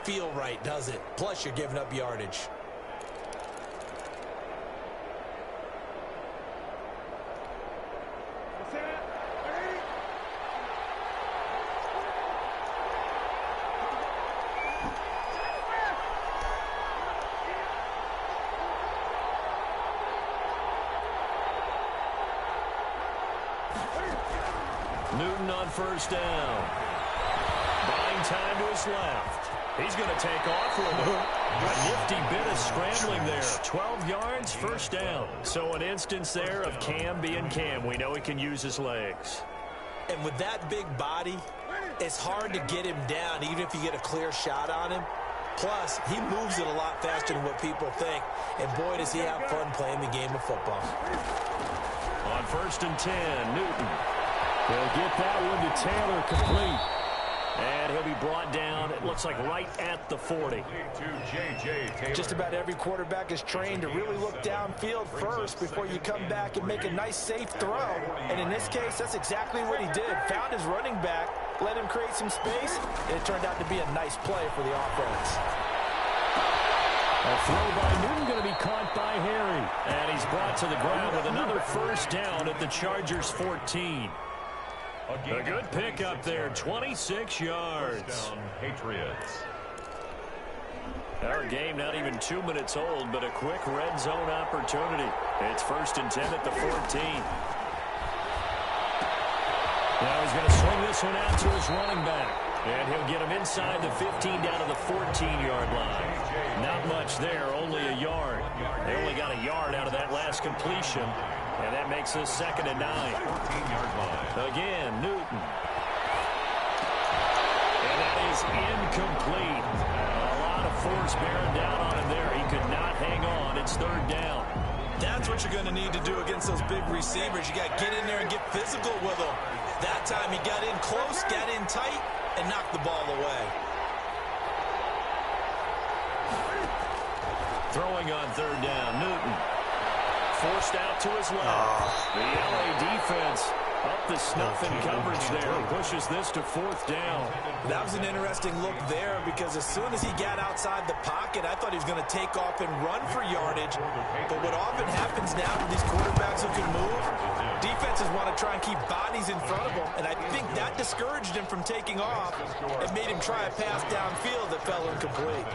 feel right, does it? Plus, you're giving up yardage. Newton on first down. Buying time to his left. He's going to take off with him. A nifty bit of scrambling there. 12 yards, first down. So an instance there of Cam being Cam. We know he can use his legs. And with that big body, it's hard to get him down, even if you get a clear shot on him. Plus, he moves it a lot faster than what people think. And boy, does he have fun playing the game of football. On first and 10, Newton. He'll get that one to Taylor, complete. And he'll be brought down, it looks like right at the 40. Just about every quarterback is trained to really look downfield first before you come back and make a nice, safe throw. And in this case, that's exactly what he did. Found his running back, let him create some space, and it turned out to be a nice play for the offense. A throw by Newton going to be caught by Harry. And he's brought to the ground with another first down at the Chargers' 14. A good pickup there, 26 yards. Patriots. Our game not even 2 minutes old, but a quick red zone opportunity. It's first and 10 at the 14. Now he's going to swing this one out to his running back. And he'll get him inside the 15 down to the 14-yard line. Not much there, only a yard. They only got a yard out of that last completion. And that makes this second and 9. 14-yard line. Again, Newton. And that is incomplete. A lot of force bearing down on him there. He could not hang on. It's third down. That's what you're going to need to do against those big receivers. You got to get in there and get physical with them. That time he got in close, got in tight, and knocked the ball away. Throwing on third down, Newton. Forced out to his left. The LA defense up the snuff in coverage there. Pushes this to fourth down. That was an interesting look there because as soon as he got outside the pocket, I thought he was going to take off and run for yardage. But what often happens now to these quarterbacks who can move, defenses want to try and keep bodies in front of them. And I think that discouraged him from taking off and made him try a pass downfield that fell incomplete.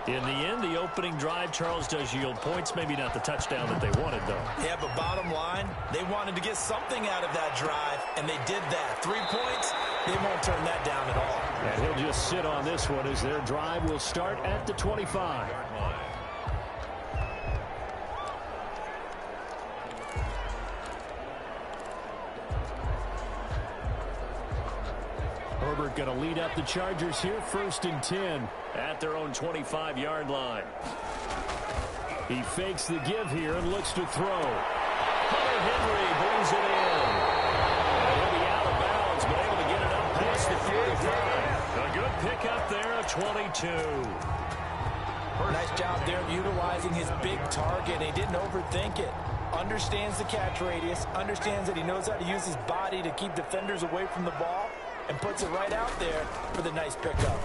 In the end, the opening drive, Charles, does yield points. Maybe not the touchdown that they wanted, though. Yeah, but bottom line, they wanted to get something out of that drive, and they did that. 3 points, they won't turn that down at all. And he'll just sit on this one as their drive will start at the 25. Herbert going to lead up the Chargers here, first and 10 at their own 25-yard line. He fakes the give here and looks to throw. Hunter Henry brings it in. He'll be out of bounds, but able to get it up past the 45. A good pickup there of 22. Nice job there of utilizing his big target. He didn't overthink it. Understands the catch radius, understands that he knows how to use his body to keep defenders away from the ball, and puts it right out there for the nice pickup.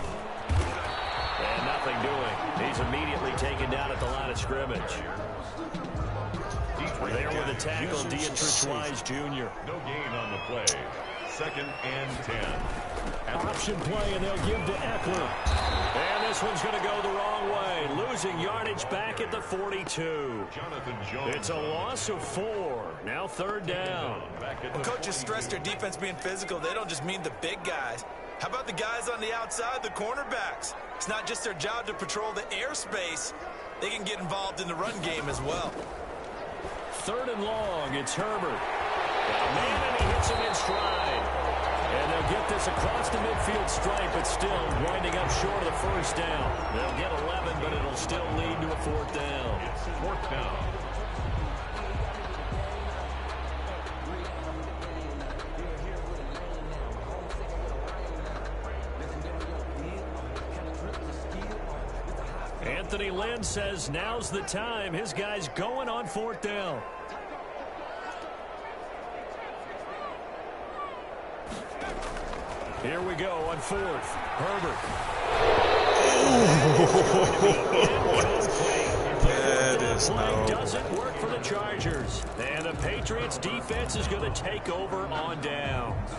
And nothing doing. He's immediately taken down at the line of scrimmage. There with a tackle, Dietrich Wise Jr. No gain on the play. Second and 10. Option play, and they'll give to Eckler. And this one's going to go the wrong way. Losing yardage back at the 42. Jonathan Jones. It's a loss of 4. Now third down. When coaches stress their defense being physical, they don't just mean the big guys. How about the guys on the outside, the cornerbacks? It's not just their job to patrol the airspace. They can get involved in the run game as well. Third and long, it's Herbert. Man, and he hits him in stride. And they'll get this across the midfield stripe, but still winding up short of the first down. They'll get 11, but it'll still lead to a fourth down. Fourth down. Anthony Lynn says now's the time. His guy's going on fourth down. Here we go on fourth. Herbert. That is play doesn't work for the Chargers. And the Patriots defense is going to take over on downs.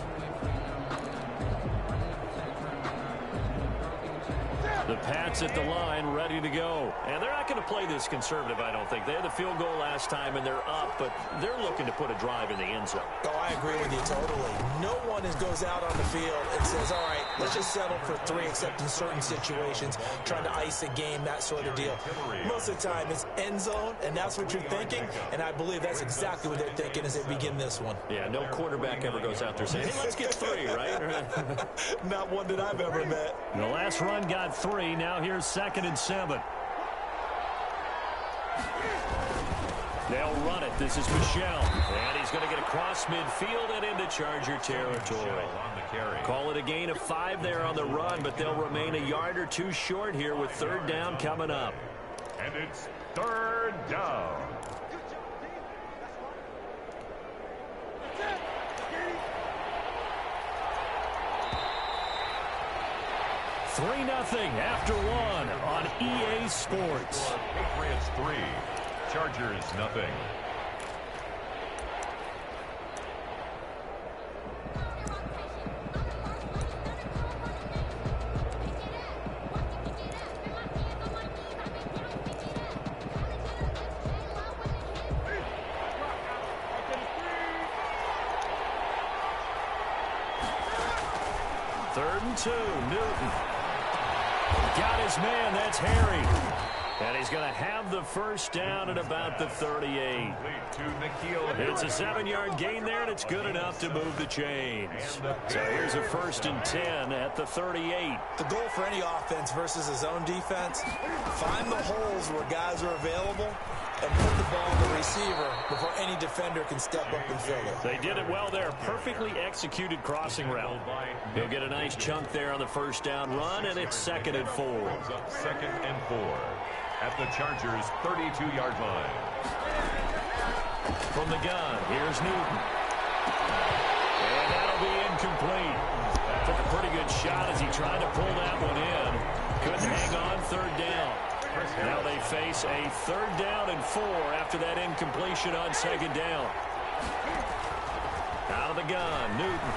The Pats at the line, ready to go. And they're not going to play this conservative, I don't think. They had the field goal last time, and they're up, but they're looking to put a drive in the end zone. Oh, I agree with you totally. No one goes out on the field and says, all right, let's just settle for 3, except in certain situations, trying to ice a game, that sort of deal. Most of the time, it's end zone, and that's what you're thinking, and I believe that's exactly what they're thinking as they begin this one. Yeah, no quarterback ever goes out there saying, hey, let's get 3, right? Not one that I've ever met. The last run got 3. Now here's 2nd and 7. They'll run it. This is Michel. And he's going to get across midfield and into Charger territory. Call it a gain of 5 there on the run, but they'll remain a yard or 2 short here with 3rd down coming up. And it's 3rd down. Three 0 after 1 on EA Sports. Patriots 3, Chargers nothing. Third and 2, Newton. Got his man, that's Harry. And he's going to have the first down at about the 38. It's a 7-yard gain there, and it's good enough to move the chains. So here's a 1st and 10 at the 38. The goal for any offense versus a zone defense, find the holes where guys are available and put the ball in the receiver before any defender can step up and fill it. They did it well there. Perfectly executed crossing route. He'll get a nice chunk there on the first down run, and it's 2nd and 4. 2nd and 4 at the Chargers' 32-yard line. From the gun, here's Newton. And that'll be incomplete. Took a pretty good shot as he tried to pull that one in. Couldn't hang on, 3rd down. Now they face a 3rd down and 4 after that incompletion on 2nd down. Out of the gun, Newton.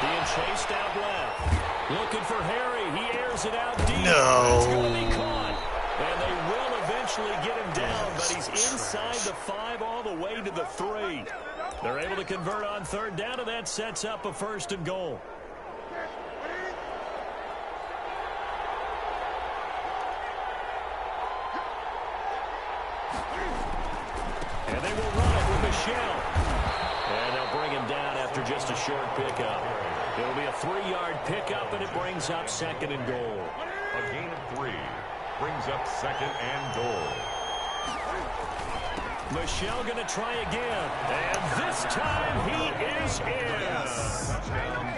Being chased out left. Looking for Harry. He airs it out deep. No. It's going to be caught. And they will eventually get him down, but he's inside the 5 all the way to the 3. They're able to convert on 3rd down, and that sets up a 1st and goal. And they will run it with Michel. And they'll bring him down after just a short pickup. It'll be a 3-yard pickup, and it brings up 2nd and goal. A gain of 3 brings up 2nd and goal. Michel going to try again. And this time he is in.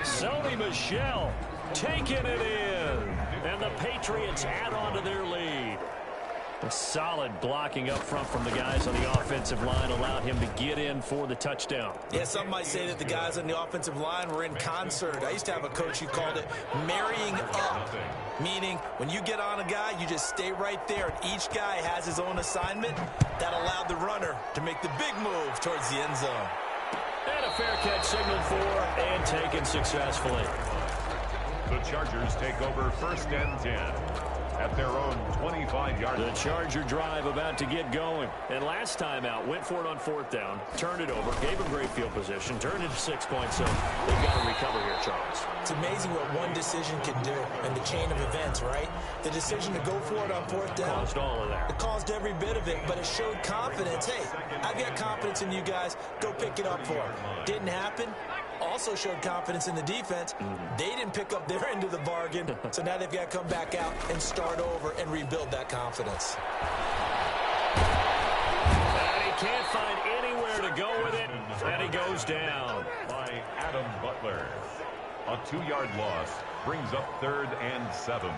Sony Michel taking it in. And the Patriots add on to their lead. A solid blocking up front from the guys on the offensive line allowed him to get in for the touchdown. Yeah, some might say that the guys on the offensive line were in concert. I used to have a coach who called it marrying up, meaning when you get on a guy, you just stay right there, and each guy has his own assignment. That allowed the runner to make the big move towards the end zone. And a fair catch signaled for and taken successfully. The Chargers take over 1st and 10. At their own 25-yard line. The Charger drive about to get going. And last time out, went for it on 4th down, turned it over, gave them great field position, turned it 6 points, so they've got to recover here, Charles. It's amazing what one decision can do in the chain of events, right? The decision to go for it on 4th down. Caused all of that. It caused every bit of it, but it showed confidence. Hey, I've got confidence in you guys. Go pick it up for it. Didn't happen. Also showed confidence in the defense. They didn't pick up their end of the bargain, so now they've got to come back out and start over and rebuild that confidence. And he can't find anywhere to go with it, and he goes down. By Adam Butler. A 2-yard loss brings up 3rd and 7.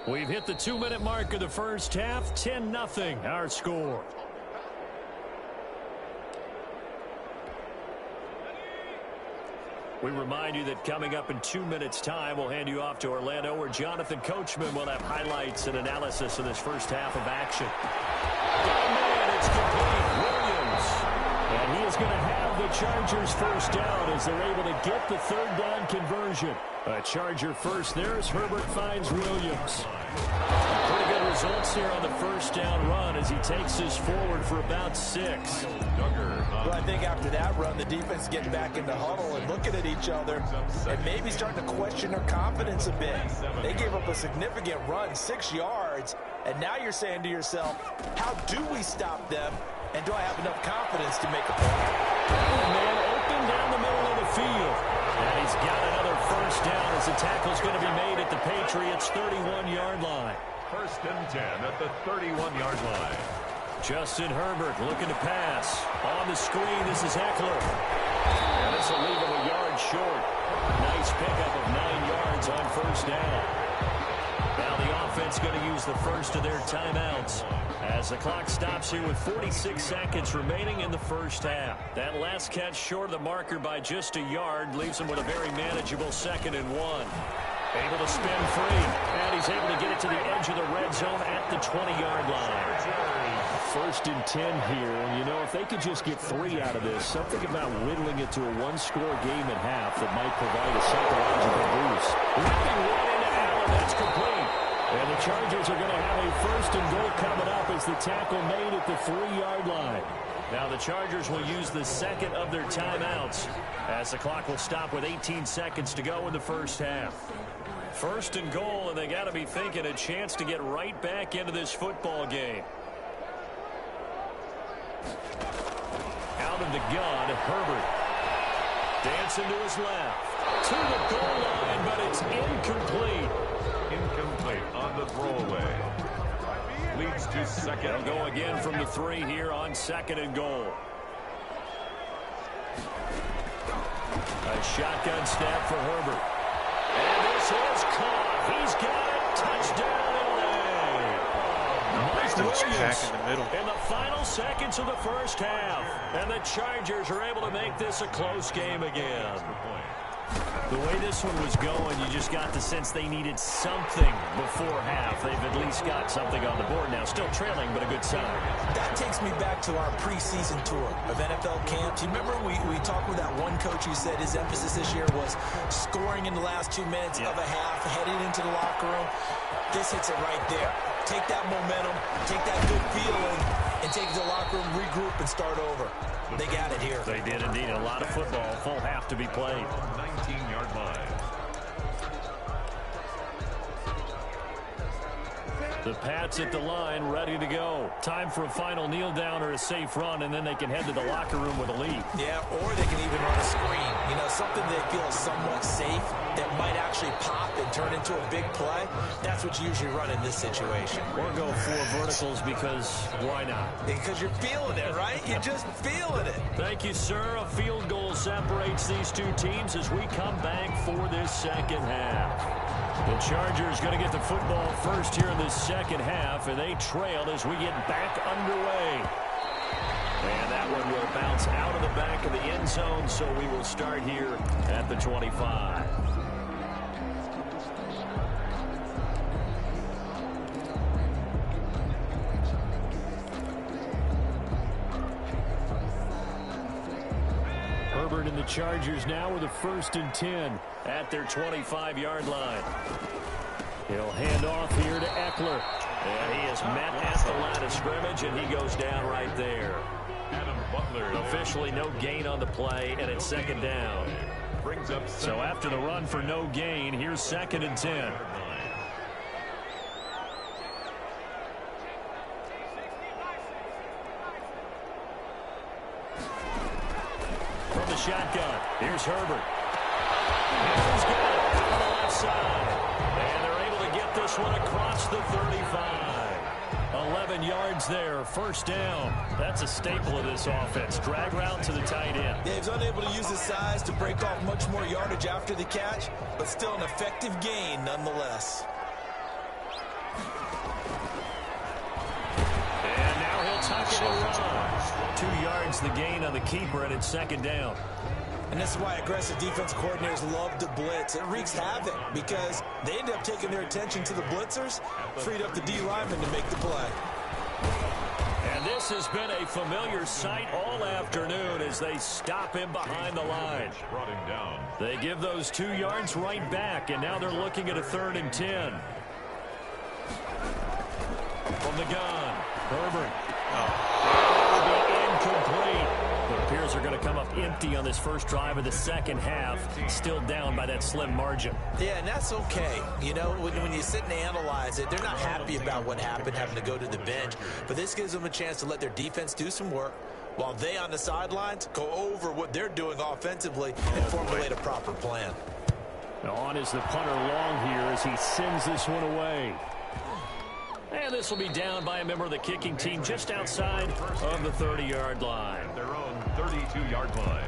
We've hit the 2-minute mark of the first half. 10-0 our score. We remind you that coming up in 2 minutes' time, we'll hand you off to Orlando, where Jonathan Coachman will have highlights and analysis of this first half of action. Oh, man, it's complete. Williams. And he is going to have the Chargers first down as they're able to get the third down conversion. A Charger first. There's Herbert finds Williams. Pretty good results here on the first down run as he takes us forward for about 6. Well, I think after that run, the defense getting back in the huddle and looking at each other and maybe starting to question their confidence a bit. They gave up a significant run, 6 yards, and now you're saying to yourself, how do we stop them, and do I have enough confidence to make a play? Man open down the middle of the field. And he's got another first down as the tackle's going to be made at the Patriots' 31-yard line. First and 10 at the 31-yard line. Justin Herbert looking to pass. On the screen, this is Eckler. And this will leave him a yard short. Nice pickup of 9 yards on first down. Now the offense going to use the first of their timeouts as the clock stops here with 46 seconds remaining in the first half. That last catch short of the marker by just a yard leaves him with a very manageable 2nd and 1. Able to spin free, and he's able to get it to the edge of the red zone at the 20-yard line. First and 10 here, and you know, if they could just get 3 out of this, something about whittling it to a 1-score game at half that might provide a psychological boost. Ripping right into Allen, that's complete. And the Chargers are going to have a first and goal coming up as the tackle made at the 3-yard line. Now the Chargers will use the second of their timeouts as the clock will stop with 18 seconds to go in the first half. First and goal, and they got to be thinking a chance to get right back into this football game. Out of the gun, Herbert. Dancing to his left. To the goal line, but it's incomplete. Incomplete on the throwaway. Leads to second. They'll go again from the 3 here on 2nd and goal. A shotgun snap for Herbert. And this is caught. He's got it. Touchdown, L.A. Mike Williams back in the middle. in the final seconds of the first half. And the Chargers are able to make this a close game again. The way this one was going, you just got the sense they needed something before half. They've at least got something on the board now. Still trailing, but a good sign. That takes me back to our preseason tour of NFL camps. You remember we talked with that one coach who said his emphasis this year was scoring in the last 2 minutes of a half, heading into the locker room. This hits it right there. Take that momentum, take that good feeling, and take it to the locker room, regroup, and start over. They got it here. They did indeed. A lot of football, full half to be played. 19-yard line. The Pats at the line, ready to go. Time for a final kneel down or a safe run, and then they can head to the locker room with a lead. Yeah, or they can even run a screen. You know, something they feel is somewhat safe that might actually pop and turn into a big play. That's what you usually run in this situation. Or go 4 verticals because why not? Because you're feeling it, right? You're just feeling it. Thank you, sir. A field goal separates these two teams as we come back for this second half. The Chargers going to get the football first here in this second half, and they trail as we get back underway. And that one will bounce out of the back of the end zone, so we will start here at the 25. Herbert and the Chargers now with a 1st and 10 at their 25-yard line. He'll hand off here to Eckler. And he is met at the line of scrimmage, and he goes down right there. Adam Butler. Officially no gain on the play, and it's 2nd down. Brings up So after the run for no gain, here's 2nd and 10. From the shotgun, here's Herbert. He's got it on the left side. And they're able to get this one across the 35. 11 yards there, 1st down. That's a staple of this offense. Drag route to the tight end. Yeah, he's unable to use his size to break off much more yardage after the catch, but still an effective gain nonetheless. And now he'll tuck it and run. 2 yards the gain on the keeper, and it's 2nd down. And this is why aggressive defense coordinators love to blitz. It wreaks havoc because they end up taking their attention to the blitzers, freed up the D lineman to make the play. And this has been a familiar sight all afternoon as they stop him behind the line. They give those 2 yards right back, and now they're looking at a 3rd and 10. From the gun, Herbert. Incomplete. It appears they're going to come up empty on this first drive of the second half, still down by that slim margin. Yeah, and that's okay. You know, when you sit and analyze it, they're not happy about what happened, having to go to the bench. But this gives them a chance to let their defense do some work while they on the sidelines go over what they're doing offensively and formulate a proper plan. Now on is the punter long here as he sends this one away. And this will be down by a member of the kicking team just outside of the 30-yard line. Their own 32-yard line.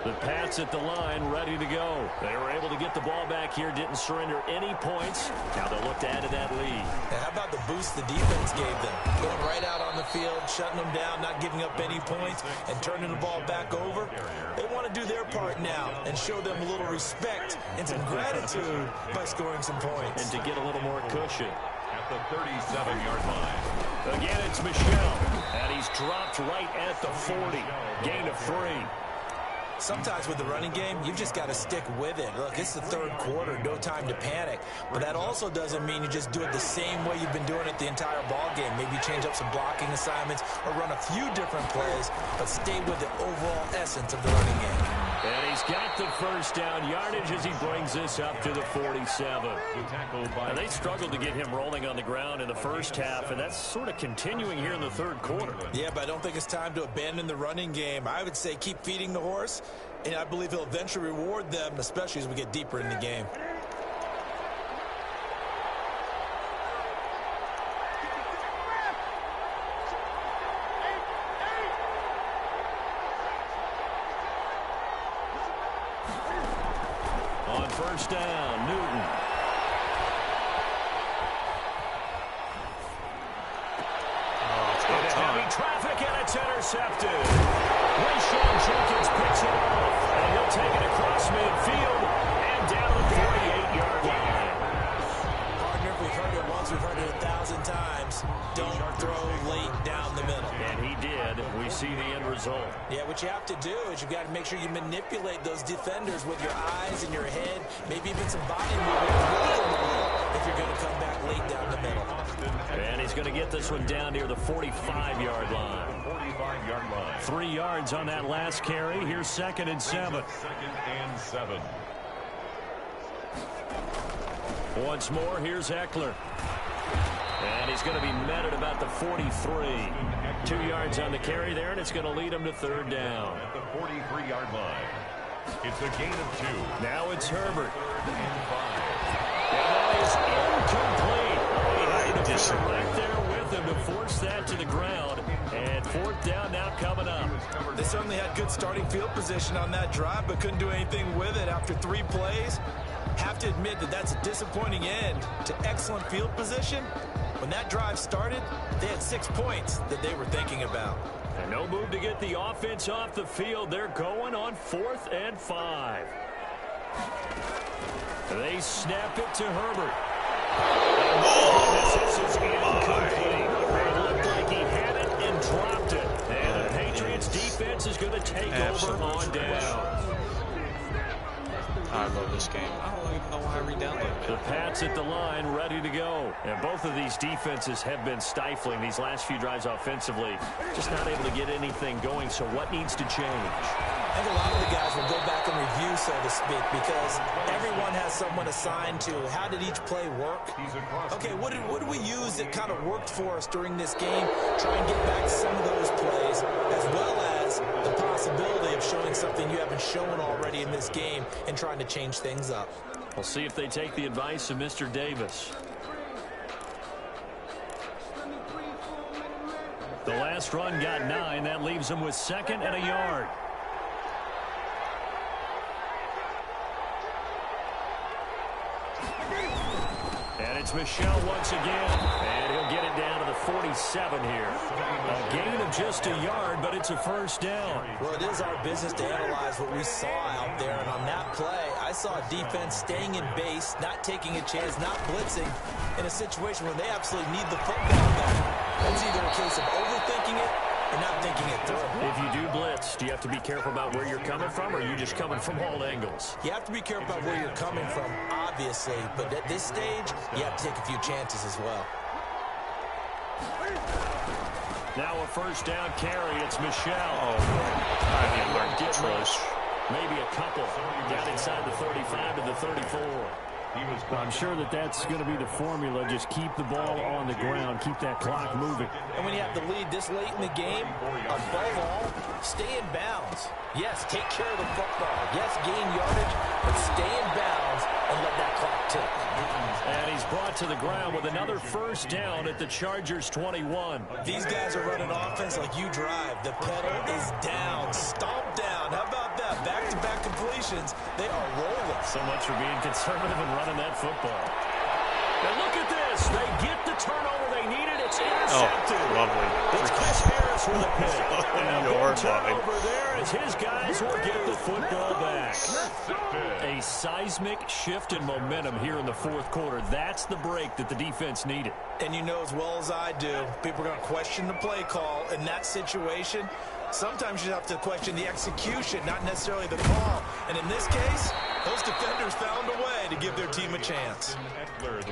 The Pats at the line, ready to go. They were able to get the ball back here, didn't surrender any points. Now they'll look to add to that lead. And how about the boost the defense gave them? Going right out on the field, shutting them down, not giving up any points, and turning the ball back over. They want to do their part now and show them a little respect and some gratitude by scoring some points. And to get a little more cushion. At the 37-yard line. Again, it's Michel. And he's dropped right at the 40. Gain of 3. Sometimes with the running game, you've just got to stick with it. Look, it's the 3rd quarter, no time to panic. But that also doesn't mean you just do it the same way you've been doing it the entire ball game. Maybe change up some blocking assignments or run a few different plays, but stay with the overall essence of the running game. And he's got the first down yardage as he brings this up to the 47. And they struggled to get him rolling on the ground in the first half, and that's sort of continuing here in the 3rd quarter. Yeah, but I don't think it's time to abandon the running game. I would say keep feeding the horse, and I believe he'll eventually reward them, especially as we get deeper in the game. On first down, Newton. Into heavy traffic, and it's intercepted. Rayshon Jenkins picks it off, and he'll take it across midfield and down the 48-yard line. Partner, we've heard it once, we've heard it 1,000 times. Don't throw late down the middle. And he did. We see the end result. Yeah, what you have to do is you've got to make sure you manipulate those defenders with your eyes and your head, maybe even some body movement if you're going to come back late down the middle. And he's going to get this one down near the 45-yard line. 45-yard line. 3 yards on that last carry. Here's 2nd and 7. 2nd and 7. Once more, here's Eckler. And he's going to be met at about the 43. 2 yards on the carry there, and it's going to lead him to 3rd down. At the 43-yard line. It's a gain of 2. Now it's Herbert. 3rd and 5. And that is incomplete. He had to right there with him to force that to the ground. And 4th down now coming up. They certainly had good starting field position on that drive, but couldn't do anything with it after 3 plays. Have to admit that that's a disappointing end to excellent field position. When that drive started, they had 6 points that they were thinking about. And no move to get the offense off the field. They're going on 4th and 5. They snap it to Herbert. And this is incomplete. It looked like he had it and dropped it. And the Patriots defense is going to take over on down. I love this game. I don't even know why I re-downloaded it. The Pats at the line, ready to go. And both of these defenses have been stifling these last few drives offensively. Just not able to get anything going, so what needs to change? I think a lot of the guys will go back and review, so to speak, because everyone has someone assigned to how did each play work. Okay, what did we use that kind of worked for us during this game? Try and get back some of those plays, as well as the possibility of showing something you haven't shown already in this game and trying to change things up. We'll see if they take the advice of Mr. Davis. The last run got 9. That leaves them with 2nd and a yard. And And it's Michel once again. And he'll get it down to the 47 here. A gain of just a yard, but it's a first down. Well, it is our business to analyze what we saw out there. And on that play, I saw a defense staying in base, not taking a chance, not blitzing in a situation where they absolutely need the football back. That's either a case of overthinking it or not thinking it through. If you do blitz, do you have to be careful about where you're coming from, or are you just coming from all angles? You have to be careful about where you're coming from, obviously. But at this stage, you have to take a few chances as well. Now a first down carry. It's Michel. I Won't get much. Maybe a couple. Down inside the 35 to the 34. I'm sure that's going to be the formula. Just keep the ball on the ground. Keep that clock moving. And when you have to lead this late in the game, above all, stay in bounds. Yes, take care of the football. Yes, gain yardage, but stay in bounds and let that clock tick. And he's brought to the ground with another first down at the Chargers 21. These guys are running offense like you drive. The pedal is down, stomp down. How about that? Back-to-back completions. They are rolling. So much for being conservative and running that football. And look at this. They get the turnover they needed. It's intercepted. Oh, lovely. It's Chris Harris with a pick. And Your a turnover there as his guys will get the football back. A seismic shift in momentum here in the fourth quarter. That's the break that the defense needed. And you know as well as I do, people are going to question the play call in that situation. Sometimes you have to question the execution, not necessarily the call. And in this case, those defenders found a way to give their team a chance.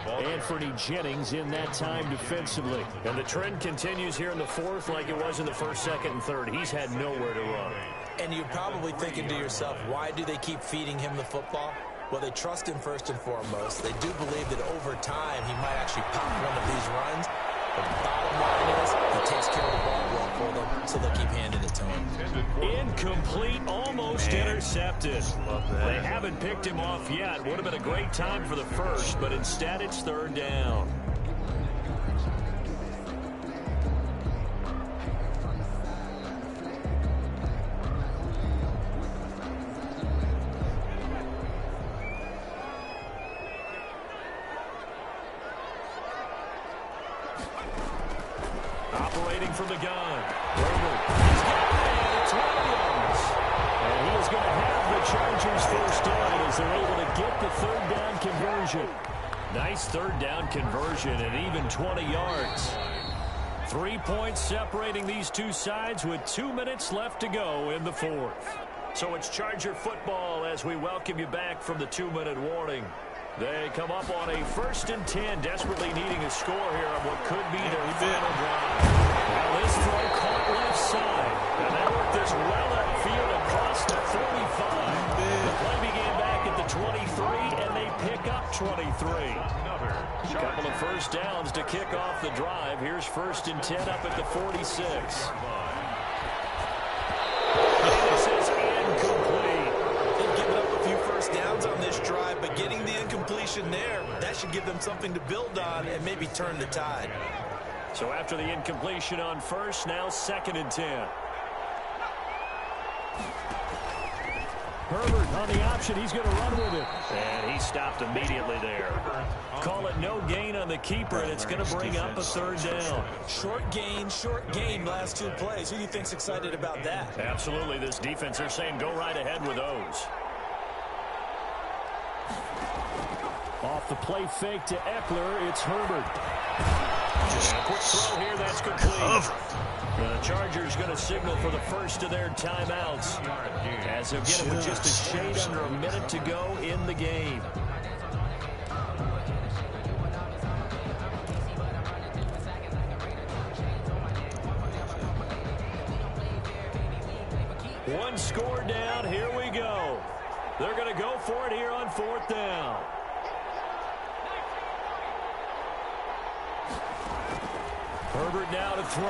Anthony Jennings in that time defensively. And the trend continues here in the fourth like it was in the first, second, and third. He's had nowhere to run. And you're probably thinking to yourself, why do they keep feeding him the football? Well, they trust him first and foremost. They do believe that over time he might actually pop one of these runs. The bottom line is he takes care of the ball well for them, so they'll keep handing it to him. Incomplete, almost intercepted. They haven't picked him off yet. Would have been a great time for the first, but instead it's third down. Operating from the gun. Herbert. He's got it. It's Williams. And he is going to have the Chargers first down as they're able to get the third down conversion. Nice third down conversion and even 20 yards. 3 points separating these two sides with 2 minutes left to go in the fourth. So it's Charger football as we welcome you back from the 2-minute warning. They come up on a 1st and 10, desperately needing a score here on what could be their final drive. Now this throw caught left side. And they work this well upfield across the 35. The play began back at the 23, and they pick up 23. A couple of first downs to kick off the drive. Here's 1st and 10 up at the 46. This is incomplete. They've given up a few first downs on this drive, but getting the incompletion there, that should give them something to build on and maybe turn the tide. So after the incompletion on first, now 2nd and 10. Herbert on the option. He's going to run with it. And he stopped immediately there. Call it no gain on the keeper, and it's going to bring up a third down. Short gain, last 2 plays. Who do you think's excited about that? Absolutely, this defense, they're saying go right ahead with those. Off the play fake to Eckler, it's Herbert. Just a quick throw here, that's complete. The Chargers going to signal for the first of their timeouts as they'll get it with just a shade under a minute to go in the game. One score down, here we go. They're going to go for it here on 4th down. Herbert now to throw.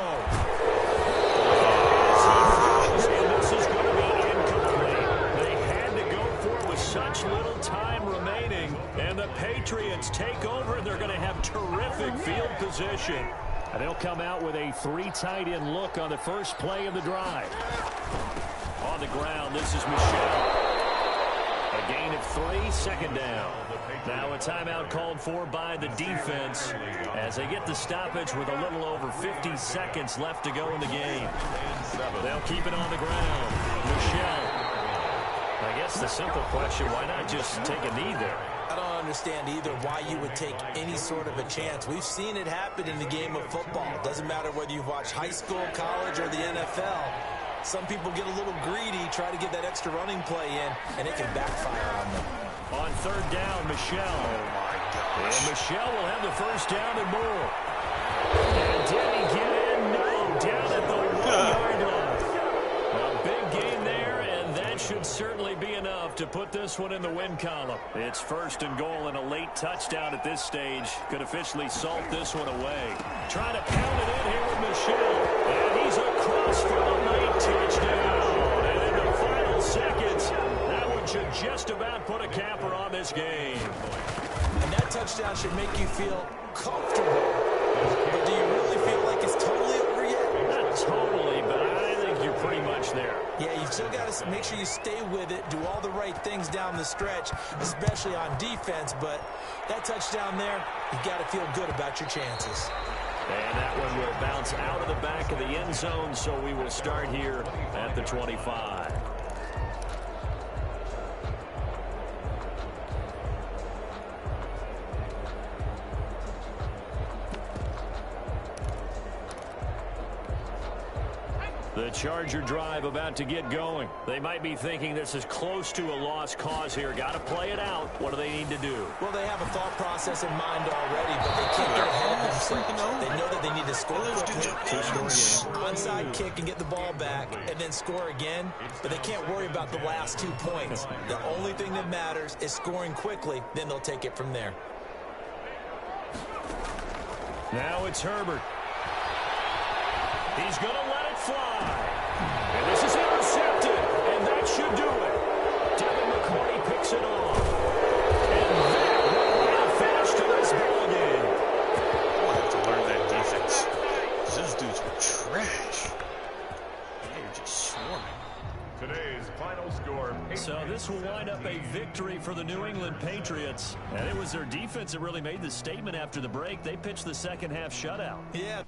And this is going to be incomplete. They had to go for it with such little time remaining. And the Patriots take over, and they're going to have terrific field position. And they'll come out with a 3 tight end look on the first play of the drive. On the ground, this is Michel. A gain of 3, second down. Now a timeout called for by the defense as they get the stoppage with a little over 50 seconds left to go in the game. They'll keep it on the ground. Michelle. I guess the simple question, why not just take a knee there? I don't understand either why you would take any sort of a chance. We've seen it happen in the game of football. It doesn't matter whether you've watched high school, college, or the NFL. Some people get a little greedy, try to get that extra running play in, and it can backfire on them. On third down, Michelle. Oh, my gosh. And Michelle will have the first down and more. And did he get in? No, down at the 1-yard line. A big gain there, and that should certainly be enough to put this one in the win column. It's first and goal and a late touchdown at this stage. Could officially salt this one away. Trying to pound it in here with Michelle. And he's across for the late touchdown. And in the final seconds, that one should just about put a capper on this game. And that touchdown should make you feel comfortable. But do you really feel like it's totally over yet? Not totally, but I think you're pretty much there. Yeah, you've still got to make sure you stay with it, do all the right things down the stretch, especially on defense. But that touchdown there, you've got to feel good about your chances. And that one will bounce out of the back of the end zone, so we will start here at the 25. The Charger drive about to get going. They might be thinking this is close to a lost cause here. Got to play it out. What do they need to do? Well, they have a thought process in mind already, but they can't get ahead of themselves. They know that they need to score quickly. Onside kick and get the ball back, and then score again. But they can't worry about the last 2 points. The only thing that matters is scoring quickly. Then they'll take it from there. Now it's Herbert. He's going to let it fly. And this is intercepted. And that should do it. Devin McCourty picks it off. And that will bring a finish to this ball game. I'll have to learn that defense. Those dudes were trash. They're just swarming. Today's final score. So this will wind up a victory for the New England Patriots. And it was their defense that really made the statement after the break. They pitched the second half shutout. Yeah.